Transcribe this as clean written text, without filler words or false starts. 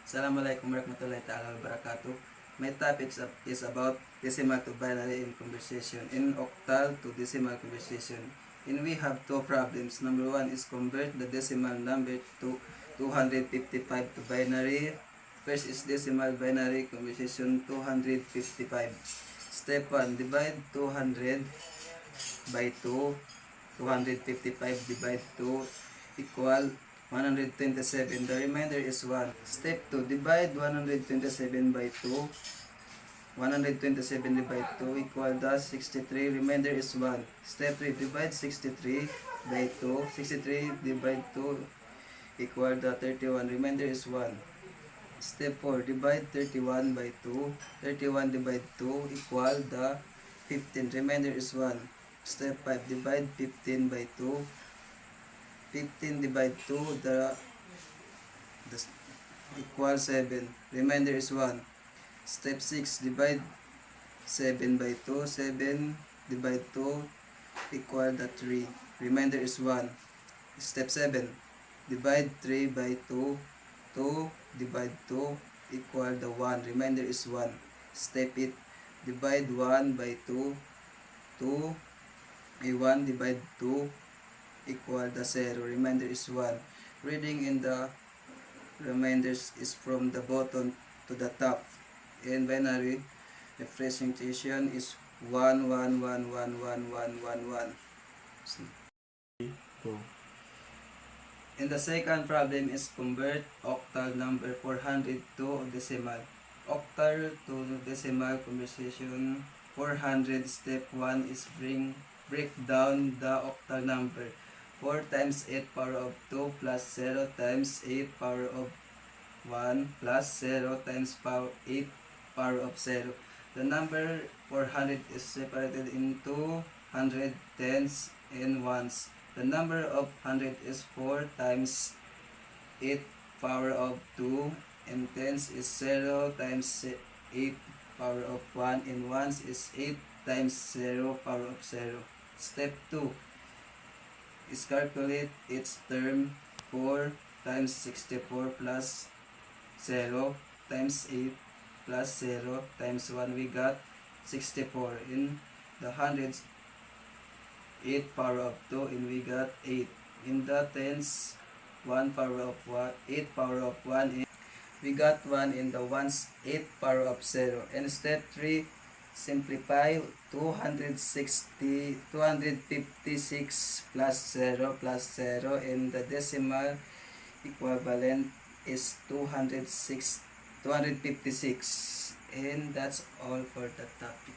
Assalamualaikum warahmatullahi ta'ala wabarakatuh. My topic is about decimal to binary in conversation, in octal to decimal conversation. And we have two problems. Number one is convert the decimal number to 255 to binary. First is decimal binary conversation 255. Step 1, divide 200 by 2. 255 divide 2 equal 127. The remainder is 1. Step 2, divide 127 by 2. 127 divided 2 equal the 63. Remainder is 1. Step 3, divide 63 by 2. 63 divided 2 equal the 31. Remainder is 1. Step 4, divide 31 by 2. 31 divided 2 equal the 15. Remainder is 1. Step 5, divide 15 by 2. 15 divided 2 the equal 7. Remainder is 1. Step 6, divide 7 by 2. 7 divided 2 equal the 3. Remainder is 1. Step 7, divide 3 by 2. 2 divide 2 equal the 1. Remainder is 1. Step 8, divide 1 by 2. 2 1 divide 2 equal the 0. Remainder is 1. Reading in the remainders is from the bottom to the top. In binary representation is 1 1 1 1 1 1 1 1. Go. In the second problem is convert octal number 400 to decimal. Octal to decimal conversion 400. Step 1 is break down the octal number. 4 times 8 power of 2 plus 0 times 8 power of 1 plus 0 times 8 power of 0. The number 400 is separated into 100, tens, and ones. The number of 100 is 4 times 8 power of 2, and tens is 0 times 8 power of 1, and ones is 8 times 0 power of 0. Step 2 is calculate its term. 4 times 64 plus 0 times 8 plus 0 times 1. We got 64. In the hundreds, 8 power of 2, and we got 8. In the tens, 1 power of 1, 8 power of 1, and we got 1. In the ones, 8 power of 0. And step 3, simplify 256 plus 0 plus 0, and the decimal equivalent is 256. And that's all for the topic.